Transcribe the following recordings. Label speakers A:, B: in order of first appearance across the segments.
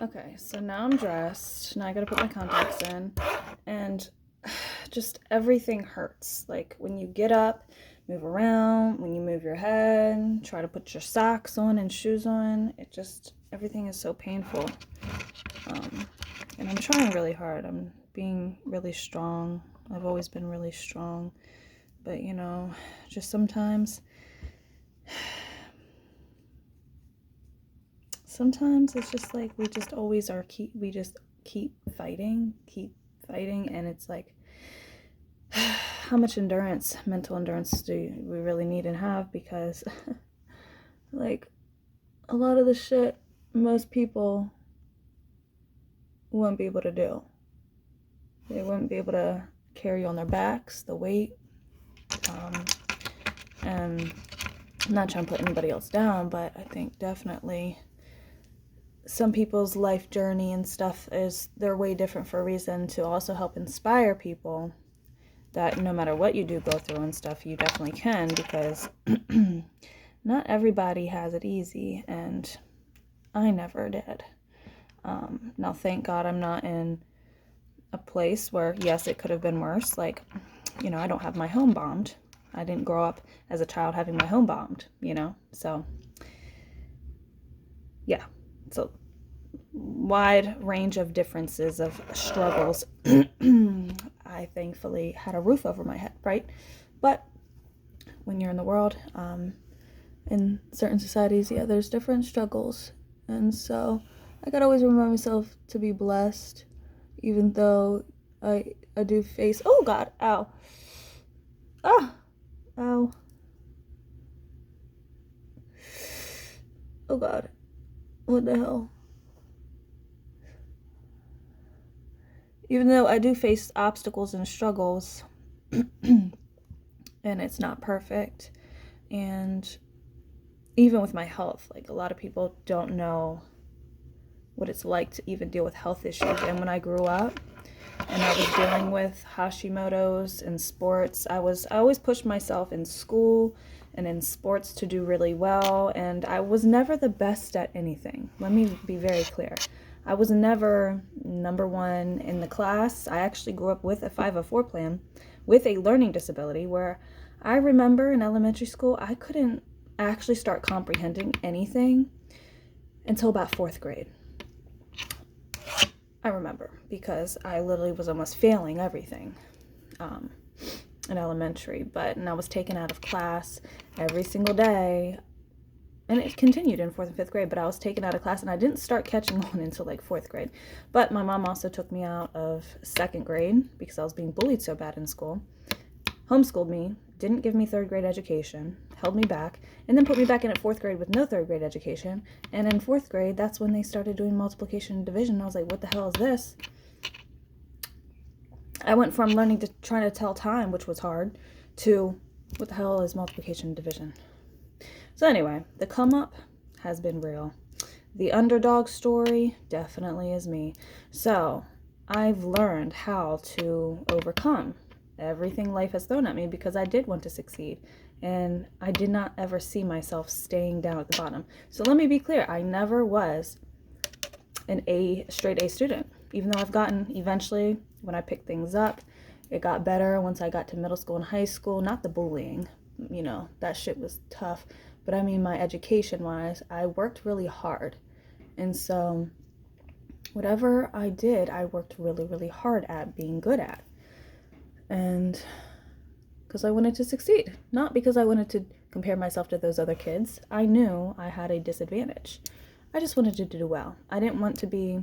A: Okay, so now I'm dressed. Now I gotta put my contacts in. And just everything hurts. Like when you get up, move around, when you move your head, try to put your socks on and shoes on, everything is so painful. Um, and I'm trying really hard. I'm being really strong. I've always been really strong. But, just sometimes it's just like we just always are we just keep fighting, and it's like how much mental endurance do we really need and have, because like a lot of the shit most people wouldn't be able to do. They wouldn't be able to carry on their backs the weight. And I'm not trying to put anybody else down, but I think definitely some people's life journey and stuff they're way different for a reason, to also help inspire people that no matter what you do go through and stuff, you definitely can, because not everybody has it easy, and I never did. Now, thank God I'm not in a place where, yes, it could have been worse. Like, I don't have my home bombed. I didn't grow up as a child having my home bombed, So, yeah. So, wide range of differences of struggles. I thankfully had a roof over my head, right? But when you're in the world, in certain societies, yeah, there's different struggles. And so I gotta always remind myself to be blessed, even though I do face, oh God, ow. Ow. Oh God. What the hell? Even though I do face obstacles and struggles, and it's not perfect, and even with my health, like a lot of people don't know what it's like to even deal with health issues. And when I grew up and I was dealing with Hashimoto's in sports, I always pushed myself in school and in sports to do really well, and I was never the best at anything. Let me be very clear. I was never number one in the class. I actually grew up with a 504 plan with a learning disability, where I remember in elementary school I couldn't actually start comprehending anything until about 4th grade. I remember, because I literally was almost failing everything in elementary, and I was taken out of class every single day, and it continued in 4th and 5th grade, but I was taken out of class, and I didn't start catching on until like 4th grade. But my mom also took me out of 2nd grade because I was being bullied so bad in school, homeschooled me, didn't give me 3rd grade education, held me back, and then put me back in at 4th grade with no 3rd grade education. And in 4th grade, that's when they started doing multiplication and division. And I was like, what the hell is this? I went from learning to trying to tell time, which was hard, to what the hell is multiplication and division? So anyway, the come up has been real. The underdog story definitely is me. So I've learned how to overcome everything life has thrown at me, because I did want to succeed, and I did not ever see myself staying down at the bottom. So let me be clear, I never was an straight A student, even though I've gotten, eventually when I picked things up, it got better once I got to middle school and high school. Not the bullying, that shit was tough, but I mean my education wise, I worked really hard. And so whatever I did, I worked really, really hard at being good at. And because I wanted to succeed, not because I wanted to compare myself to those other kids. I knew I had a disadvantage. I just wanted to do well. I didn't want to be,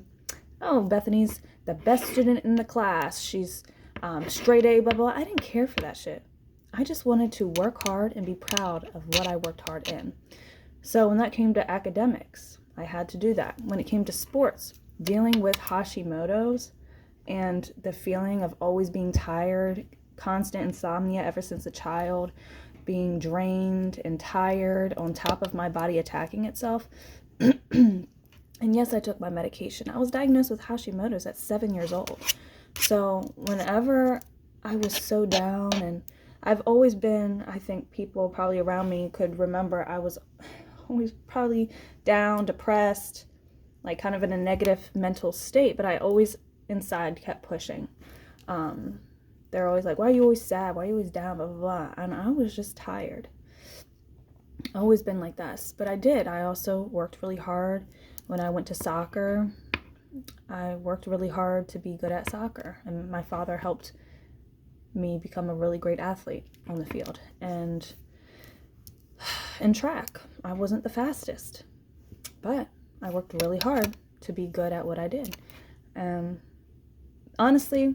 A: oh, Bethany's the best student in the class. She's straight A, blah, blah. I didn't care for that shit. I just wanted to work hard and be proud of what I worked hard in. So when that came to academics, I had to do that. When it came to sports, dealing with Hashimoto's and the feeling of always being tired, constant insomnia ever since a child, being drained and tired on top of my body attacking itself. And yes, I took my medication. I was diagnosed with Hashimoto's at 7 years old. So whenever I was so down, and I've always been, I think people probably around me could remember, I was always probably down, depressed, like kind of in a negative mental state, but I always inside kept pushing. They're always like, why are you always sad? Why are you always down? Blah, blah, blah. And I was just tired. Always been like this. But I also worked really hard. When I went to soccer, I worked really hard to be good at soccer. And my father helped me become a really great athlete on the field. And in track, I wasn't the fastest. But I worked really hard to be good at what I did. Honestly,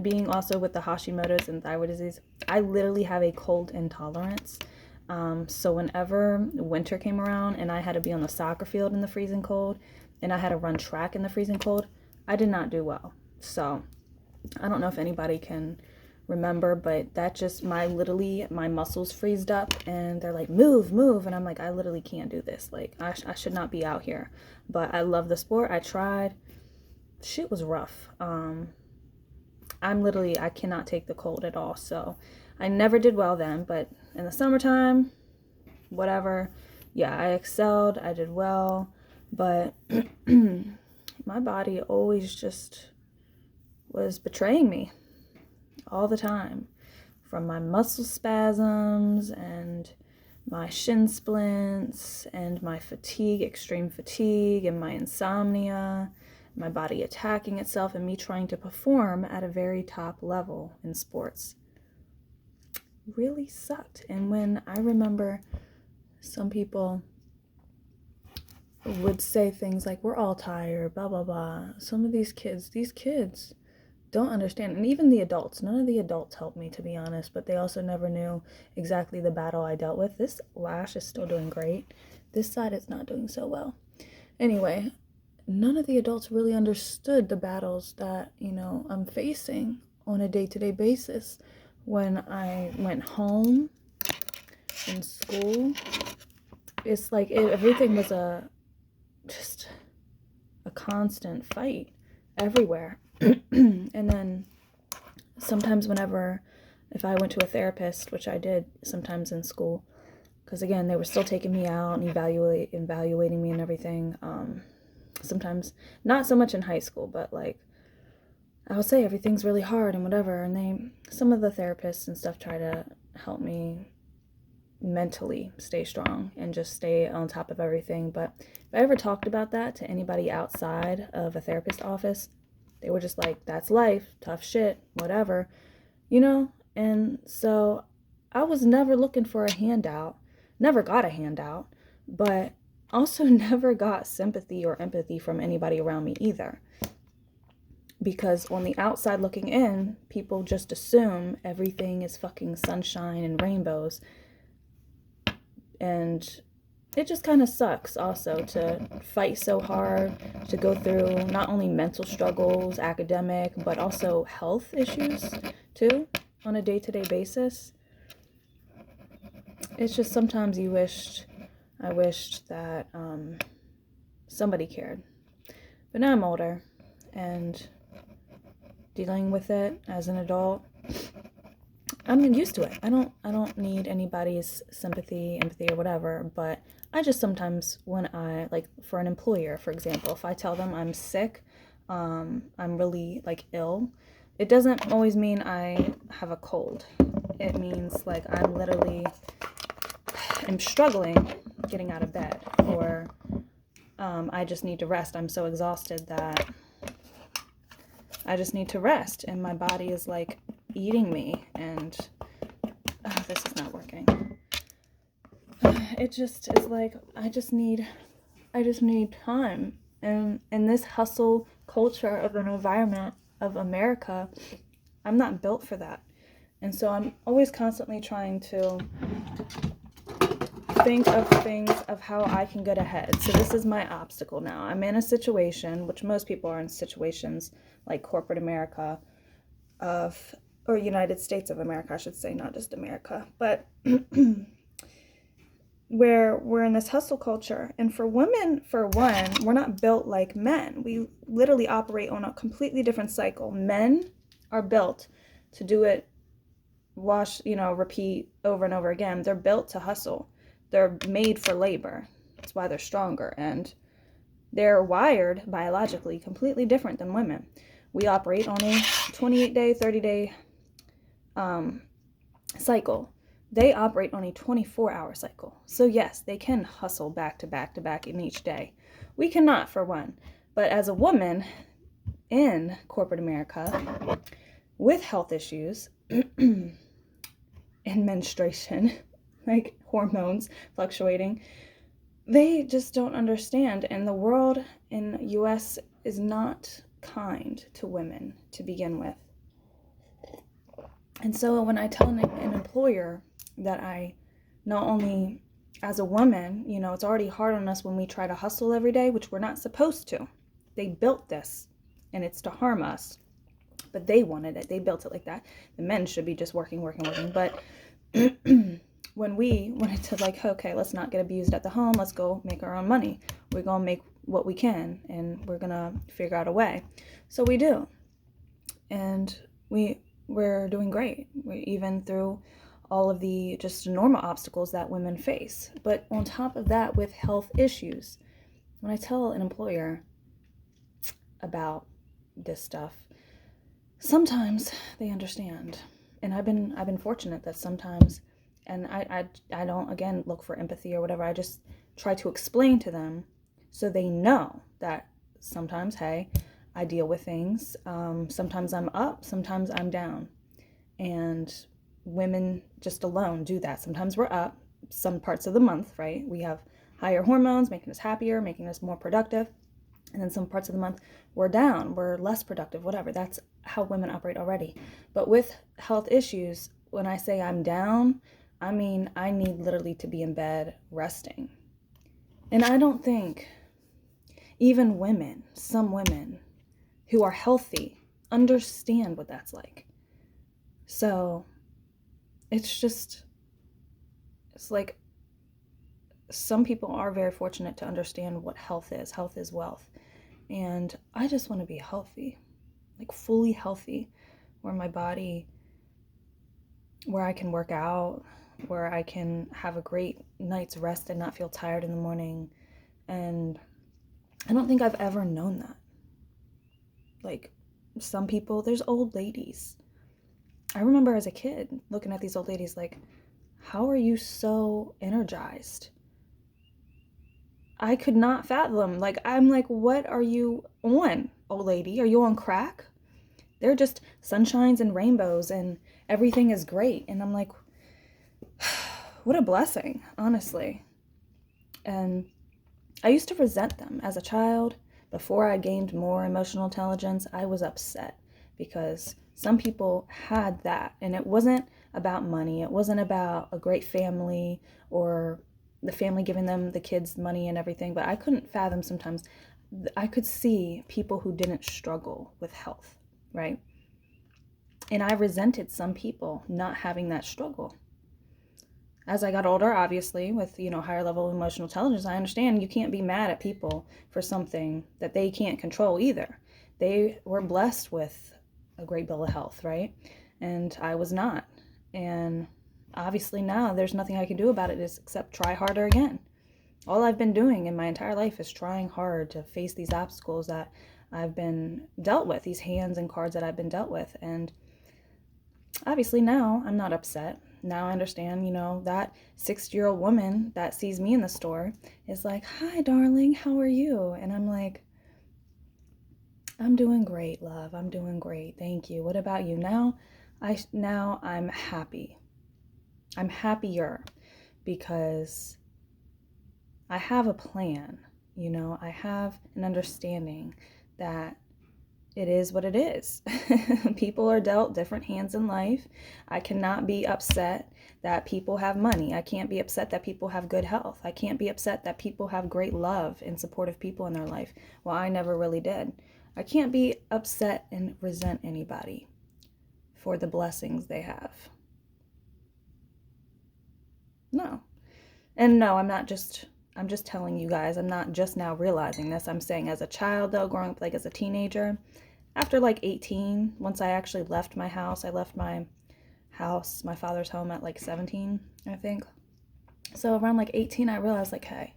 A: being also with the Hashimoto's and thyroid disease, I literally have a cold intolerance. So whenever winter came around and I had to be on the soccer field in the freezing cold and I had to run track in the freezing cold, I did not do well. So I don't know if anybody can remember, but that just my muscles freezed up and they're like, move, and I'm like, I literally can't do this. Like I should not be out here, but I love the sport. I tried. Shit was rough. I cannot take the cold at all. So I never did well then, but in the summertime, whatever, yeah, I excelled, I did well, but my body always just was betraying me all the time, from my muscle spasms and my shin splints and my fatigue, extreme fatigue, and my insomnia, my body attacking itself, and me trying to perform at a very top level in sports. Really sucked. And when I remember some people would say things like, we're all tired, blah, blah, blah. Some of these kids don't understand. And even the adults, none of the adults helped me, to be honest, but they also never knew exactly the battle I dealt with. This lash is still doing great. This side is not doing so well. Anyway, none of the adults really understood the battles that, I'm facing on a day-to-day basis. When I went home in school, it's like everything was just a constant fight everywhere. And then sometimes if I went to a therapist, which I did sometimes in school, because again, they were still taking me out and evaluating me and everything. Sometimes, not so much in high school, but like, I would say everything's really hard and whatever, and some of the therapists and stuff try to help me mentally stay strong and just stay on top of everything. But if I ever talked about that to anybody outside of a therapist office, they were just like, that's life, tough shit, whatever, And so I was never looking for a handout, never got a handout, but also never got sympathy or empathy from anybody around me either. Because on the outside looking in, people just assume everything is fucking sunshine and rainbows. And it just kind of sucks also to fight so hard, to go through not only mental struggles, academic, but also health issues too on a day-to-day basis. It's just sometimes I wished that somebody cared. But now I'm older and dealing with it as an adult, I'm used to it. I don't need anybody's sympathy, empathy, or whatever, but I just sometimes, when I, like, for an employer, for example, if I tell them I'm sick, I'm really, like, ill, it doesn't always mean I have a cold. It means, like, I'm literally am struggling getting out of bed, or I just need to rest. I'm so exhausted that I just need to rest, and my body is like eating me, and this is not working. It just is like I just need time, and in this hustle culture of an environment of America, I'm not built for that. And so I'm always constantly trying to think of things of how I can get ahead. So this is my obstacle now. I'm in a situation, which most people are in situations like corporate America or United States of America, I should say, not just America, but where we're in this hustle culture. And for women, for one, we're not built like men. We literally operate on a completely different cycle. Men are built to do it, repeat over and over again. They're built to hustle. They're made for labor. That's why they're stronger. And They're wired biologically completely different than women. We operate on a 28-day, 30-day cycle. They operate on a 24-hour cycle. So yes, they can hustle back to back to back in each day. We cannot, for one. But as a woman in corporate America with health issues and menstruation, like hormones fluctuating, they just don't understand. And the world in the US is not kind to women to begin with. And so when I tell an employer that I not only as a woman, you know, it's already hard on us when we try to hustle every day, which we're not supposed to. They built this and it's to harm us, but they wanted it. They built it like that. The men should be just working. But when we wanted to like, okay, let's not get abused at the home. Let's go make our own money. We're going to make what we can and we're going to figure out a way. So we do. And we're doing great. Even through all of the just normal obstacles that women face. But on top of that, with health issues, when I tell an employer about this stuff, sometimes they understand. And I've been fortunate that sometimes, and I don't, again, look for empathy or whatever. I just try to explain to them so they know that sometimes, hey, I deal with things. Sometimes I'm up, sometimes I'm down. And women just alone do that. Sometimes we're up some parts of the month, right? We have higher hormones making us happier, making us more productive. And then some parts of the month we're down, we're less productive, whatever. That's how women operate already. But with health issues, when I say I'm down, I mean I need literally to be in bed resting. And I don't think even women, some women who are healthy, understand what that's like. So it's like some people are very fortunate to understand what health is. Health is wealth. And I just want to be healthy, like fully healthy, where my body, where I can work out, where I can have a great night's rest and not feel tired in the morning. And I don't think I've ever known that. Like some people, there's old ladies. I remember as a kid looking at these old ladies like, how are you so energized? I could not fathom. Like, I'm like, what are you on, old lady? Are you on crack? They're just sunshines and rainbows and everything is great. And I'm like, what a blessing, honestly. And I used to resent them as a child. Before I gained more emotional intelligence, I was upset because some people had that. And it wasn't about money. It wasn't about a great family or the family giving them the kids money and everything. But I couldn't fathom sometimes. I could see people who didn't struggle with health, right? And I resented some people not having that struggle. As I got older, obviously, with, higher level of emotional intelligence, I understand you can't be mad at people for something that they can't control either. They were blessed with a great bill of health, right? And I was not. And obviously now there's nothing I can do about it except try harder again. All I've been doing in my entire life is trying hard to face these obstacles that I've been dealt with, these hands and cards that I've been dealt with. And obviously now I'm not upset. Now I understand, that 60-year-old woman that sees me in the store is like, hi, darling, how are you? And I'm like, I'm doing great, love. I'm doing great. Thank you. What about you? Now I'm happy. I'm happier because I have a plan. I have an understanding that it is what it is. People are dealt different hands in life. I cannot be upset that people have money. I can't be upset that people have good health. I can't be upset that people have great love and supportive people in their life. Well, I never really did. I can't be upset and resent anybody for the blessings they have. No. And no, I'm just telling you guys, I'm not just now realizing this. I'm saying as a child, though, growing up like as a teenager, after like 18, once I actually left my house, I left my house, my father's home at like 17, I think. So around like 18, I realized like, hey,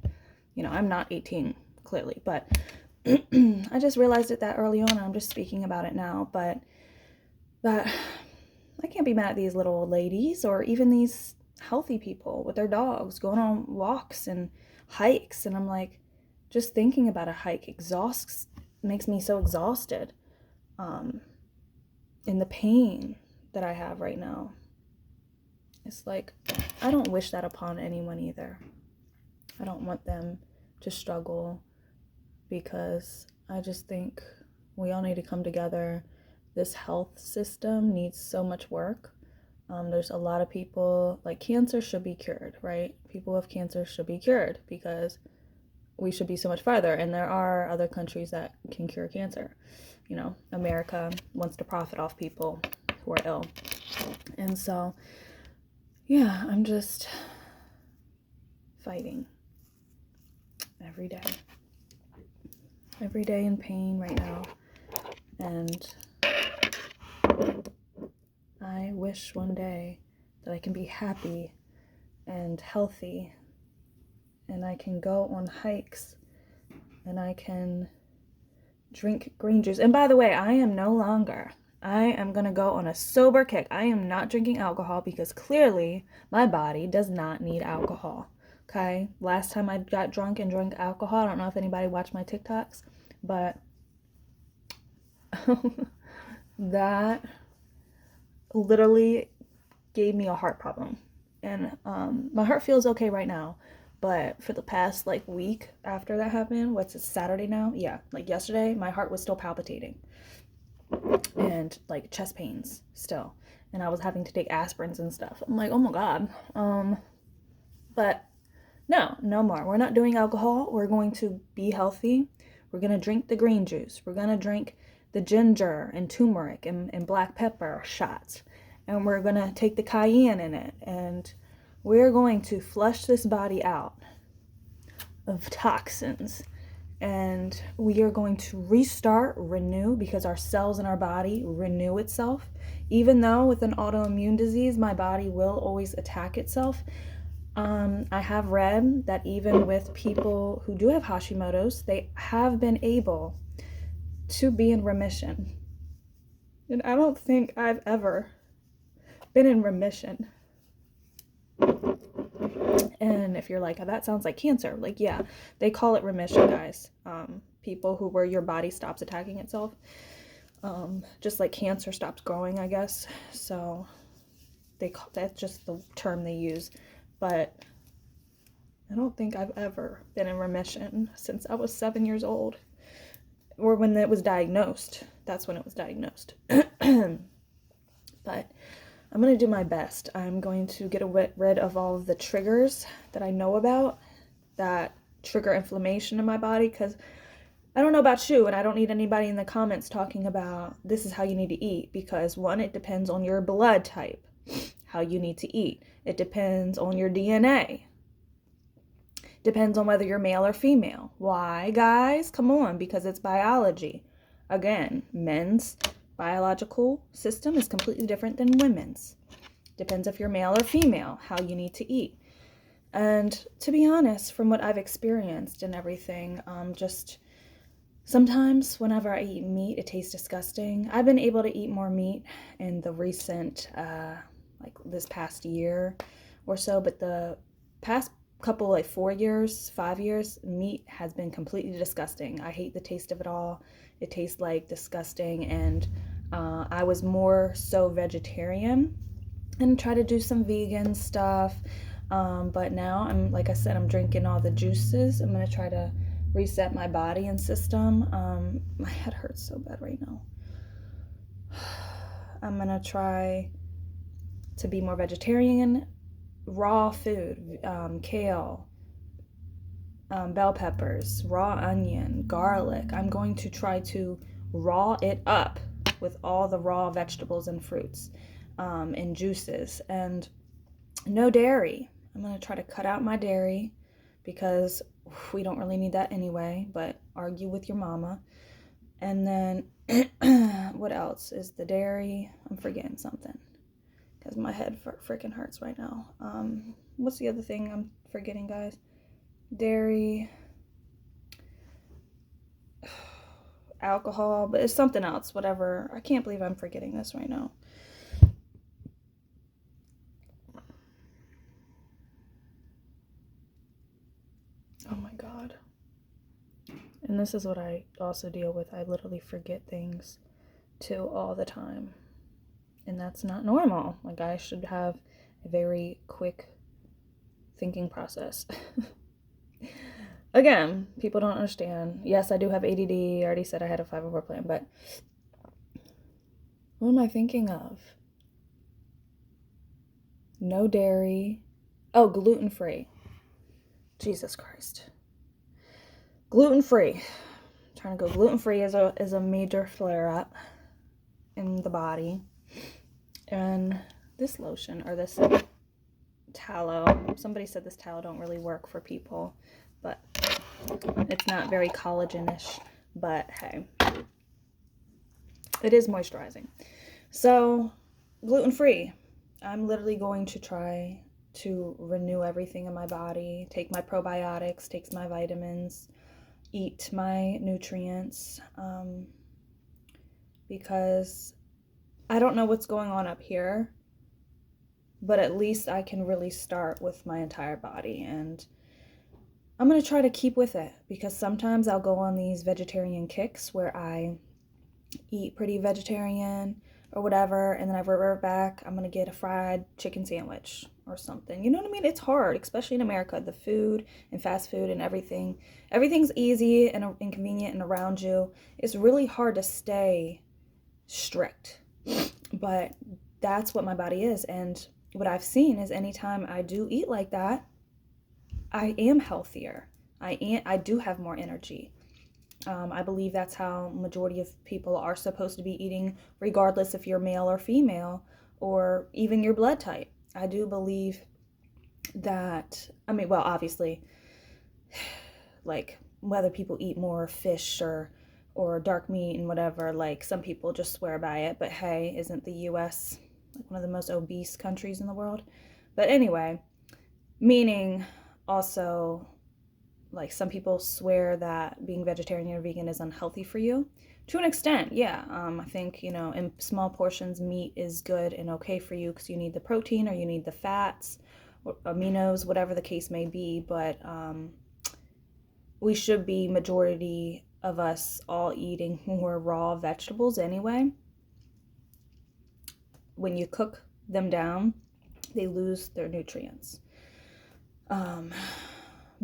A: I'm not 18 clearly, but I just realized it that early on, and I'm just speaking about it now, but that I can't be mad at these little old ladies or even these healthy people with their dogs going on walks and hikes. And I'm like, just thinking about a hike makes me so exhausted. In the pain that I have right now. It's like, I don't wish that upon anyone either. I don't want them to struggle, because I just think we all need to come together. This health system needs so much work. There's a lot of people, like, cancer should be cured, right? People with cancer should be cured because we should be so much farther. And there are other countries that can cure cancer. You know, America wants to profit off people who are ill. And so, yeah, I'm just fighting every day in pain right now. And I wish one day that I can be happy and healthy, and I can go on hikes, and I can drink green juice. And by the way, I am going to go on a sober kick. I am not drinking alcohol because clearly my body does not need alcohol. Okay? Last time I got drunk and drank alcohol, I don't know if anybody watched my TikToks, but that literally gave me a heart problem. And my heart feels okay right now. But for the past week after that happened, what's it, Saturday now? Yeah, yesterday, my heart was still palpitating and chest pains still. And I was having to take aspirins and stuff. I'm like, oh my God. But no more. We're not doing alcohol. We're going to be healthy. We're going to drink the green juice. We're going to drink the ginger and turmeric and black pepper shots. And we're going to take the cayenne in it. And we're going to flush this body out of toxins, and we are going to restart, renew, because our cells in our body renew itself. Even though with an autoimmune disease, my body will always attack itself. I have read that even with people who do have Hashimoto's, they have been able to be in remission. And I don't think I've ever been in remission. And if you're like, oh, that sounds like cancer, yeah, they call it remission, guys. People where your body stops attacking itself, just like cancer stops growing, I guess. So that's just the term they use. But I don't think I've ever been in remission since I was 7 years old, or when it was diagnosed. That's when it was diagnosed. But I'm going to do my best. I'm going to get rid of all of the triggers that I know about that trigger inflammation in my body, because I don't know about you, and I don't need anybody in the comments talking about this is how you need to eat, because one, it depends on your blood type, how you need to eat. It depends on your DNA. Depends on whether you're male or female. Why, guys? Come on, because it's biology. Again, men's biological system is completely different than women's. Depends if you're male or female, how you need to eat. And to be honest, from what I've experienced and everything, just sometimes whenever I eat meat, it tastes disgusting. I've been able to eat more meat in the recent, this past year or so, but the past couple, 4 years, 5 years, meat has been completely disgusting. I hate the taste of it all. It tastes disgusting, and I was more so vegetarian and try to do some vegan stuff. But now like I said, I'm drinking all the juices. I'm going to try to reset my body and system. My head hurts so bad right now. I'm going to try to be more vegetarian, raw food, kale, bell peppers, raw onion, garlic. I'm going to try to raw it up with all the raw vegetables and fruits and juices, and no dairy. I'm going to try to cut out my dairy because we don't really need that anyway, but argue with your mama. And then what else is the dairy? I'm forgetting something because my head freaking hurts right now. What's the other thing I'm forgetting, guys? Dairy. alcohol, but it's something else, whatever. I can't believe I'm forgetting this right now. Oh my God. And this is what I also deal with. I literally forget things too all the time. And that's not normal. Like, I should have a very quick thinking process. Again, people don't understand. Yes, I do have ADD. I already said I had a 504 plan, but what am I thinking of? No dairy. Oh, gluten-free. Jesus Christ. Gluten-free. Trying to go gluten-free is a major flare-up in the body. And this lotion, or this tallow, somebody said this tallow don't really work for people, but it's not very collagen-ish, but hey, it is moisturizing. So, gluten-free. I'm literally going to try to renew everything in my body, take my probiotics, take my vitamins, eat my nutrients, because I don't know what's going on up here, but at least I can really start with my entire body, and I'm going to try to keep with it, because sometimes I'll go on these vegetarian kicks where I eat pretty vegetarian or whatever, and then I revert back, I'm going to get a fried chicken sandwich or something. You know what I mean? It's hard, especially in America. The food and fast food and everything. Everything's easy and convenient and around you. It's really hard to stay strict. But that's what my body is. And what I've seen is anytime I do eat like that, I am healthier. I do have more energy. I believe that's how majority of people are supposed to be eating, regardless if you're male or female, or even your blood type. I do believe that, I mean, well, obviously, like, whether people eat more fish or dark meat and whatever, like, some people just swear by it, but hey, isn't the US like one of the most obese countries in the world? But anyway, meaning also, like, some people swear that being vegetarian or vegan is unhealthy for you. To an extent, yeah. I think, in small portions, meat is good and okay for you because you need the protein or you need the fats or aminos, whatever the case may be. But we should be, majority of us, all eating more raw vegetables anyway. When you cook them down, they lose their nutrients.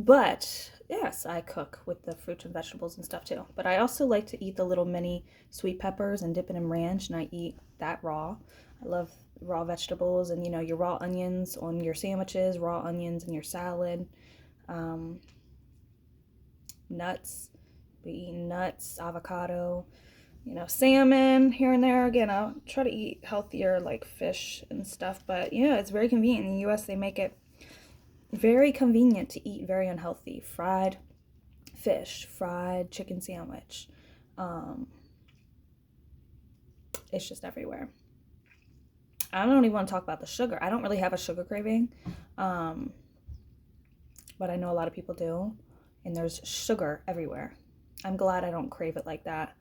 A: But yes, I cook with the fruits and vegetables and stuff too. But I also like to eat the little mini sweet peppers and dip it in ranch, and I eat that raw. I love raw vegetables and, your raw onions on your sandwiches, raw onions in your salad, nuts. Be eating nuts, avocado, salmon here and there. Again, I'll try to eat healthier, like fish and stuff. But, it's very convenient. In the U.S., they make it very convenient to eat very unhealthy. Fried fish, fried chicken sandwich. It's just everywhere. I don't even want to talk about the sugar. I don't really have a sugar craving, but I know a lot of people do, and there's sugar everywhere. I'm glad I don't crave it like that.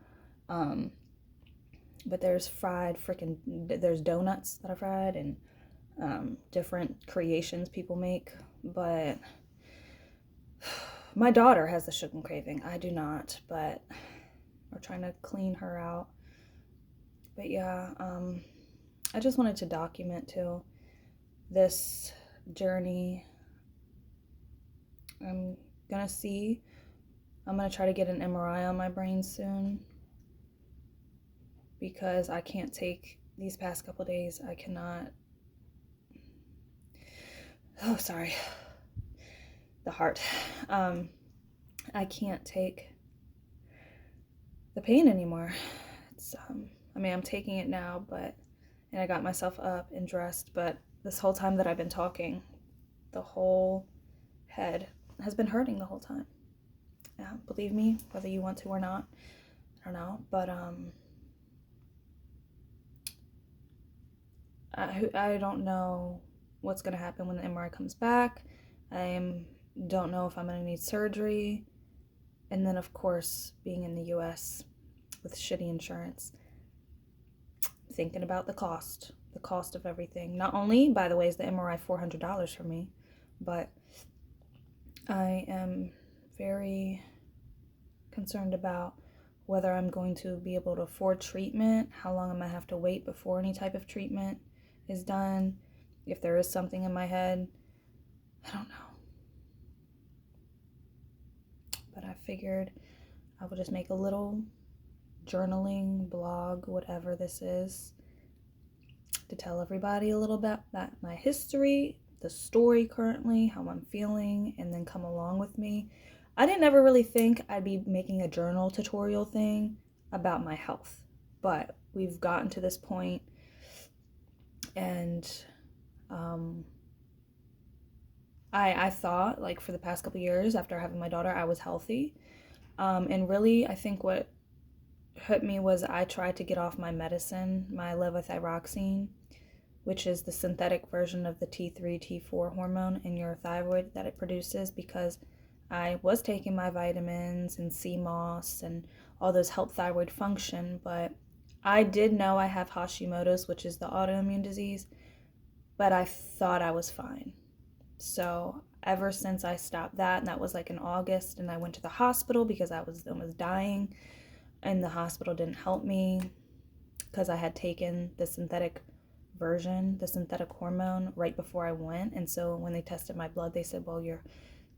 A: But there's there's donuts that are fried, and different creations people make. But my daughter has the sugar craving. I do not, but we're trying to clean her out. But yeah, I just wanted to document too this journey. I'm gonna try to get an MRI on my brain soon, because I can't take these past couple days. I cannot. Oh, sorry. The heart. I can't take the pain anymore. It's I'm taking it now, and I got myself up and dressed, but this whole time that I've been talking, the whole head has been hurting the whole time. Yeah, believe me, whether you want to or not, I don't know, but I don't know what's going to happen when the MRI comes back. I don't know if I'm going to need surgery. And then, of course, being in the US, with shitty insurance. Thinking about the cost of everything. Not only, by the way, is the MRI $400 for me, but I am very concerned about whether I'm going to be able to afford treatment, how long I might have to wait before any type of treatment is done, if there is something in my head. I don't know. But I figured I would just make a little journaling, blog, whatever this is, to tell everybody a little bit about my history, the story currently, how I'm feeling, and then come along with me. I didn't ever really think I'd be making a journal tutorial thing about my health, but we've gotten to this point, and I thought, like, for the past couple years after having my daughter, I was healthy, and really I think what hurt me was I tried to get off my medicine, my levothyroxine, which is the synthetic version of the T3, T4 hormone in your thyroid that it produces, because I was taking my vitamins and CMOS and all those help thyroid function, but I did know I have Hashimoto's, which is the autoimmune disease, but I thought I was fine. So ever since I stopped that, and that was like in August, and I went to the hospital because I was almost dying, and the hospital didn't help me because I had taken the synthetic version, the synthetic hormone, right before I went. And so when they tested my blood, they said, well, your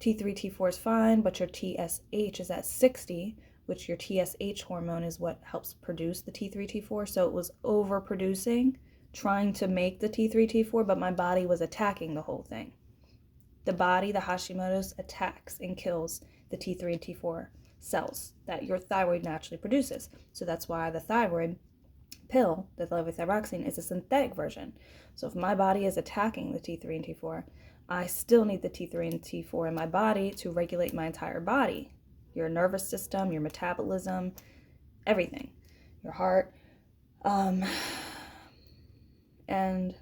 A: T3, T4 is fine, but your TSH is at 60, which your TSH hormone is what helps produce the T3, T4. So it was overproducing, trying to make the T3, T4, but my body was attacking the whole thing. The body, the Hashimoto's, attacks and kills the T3 and T4 cells that your thyroid naturally produces. So that's why the thyroid pill, the levothyroxine, is a synthetic version. So if my body is attacking the T3 and T4, I still need the T3 and T4 in my body to regulate my entire body. Your nervous system, your metabolism, everything. Your heart. And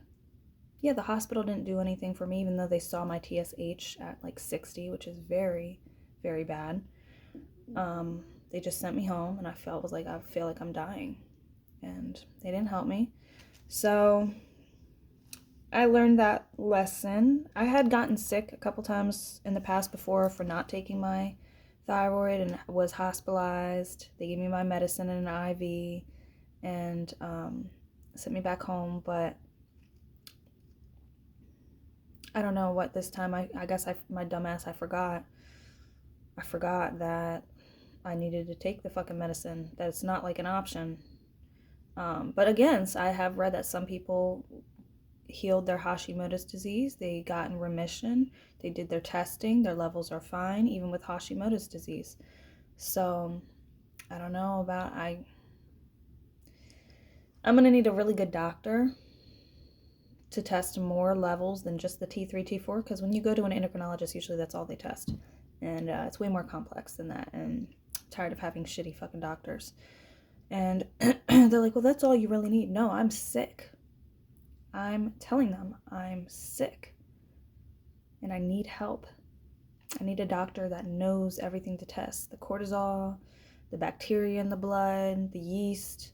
A: yeah, the hospital didn't do anything for me, even though they saw my TSH at like 60, which is very, very bad. They just sent me home, and I feel like I'm dying, and they didn't help me. So I learned that lesson. I had gotten sick a couple times in the past before for not taking my thyroid, and was hospitalized. They gave me my medicine in an IV, and sent me back home. But I don't know what this time. I guess my dumbass, I forgot that I needed to take the fucking medicine, that it's not like an option. But again, I have read that some people healed their Hashimoto's disease. They got in remission. They did their testing. Their levels are fine, even with Hashimoto's disease. So I don't know about, I'm going to need a really good doctor to test more levels than just the T3, T4, because when you go to an endocrinologist, usually that's all they test. And it's way more complex than that. And I'm tired of having shitty fucking doctors. And they're like, well, that's all you really need. No, I'm sick. I'm telling them I'm sick. And I need help. I need a doctor that knows everything to test. The cortisol, the bacteria in the blood, the yeast.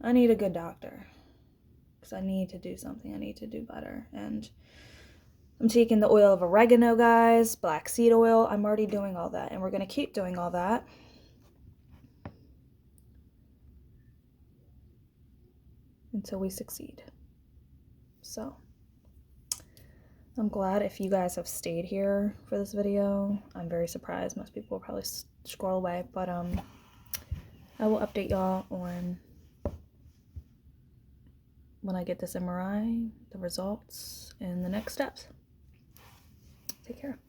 A: I need a good doctor. Because I need to do something. I need to do better. And I'm taking the oil of oregano, guys. Black seed oil. I'm already doing all that. And we're going to keep doing all that until we succeed. So I'm glad if you guys have stayed here for this video. I'm very surprised. Most people will probably scroll away. But I will update y'all on when I get this MRI, the results, and the next steps. Take care.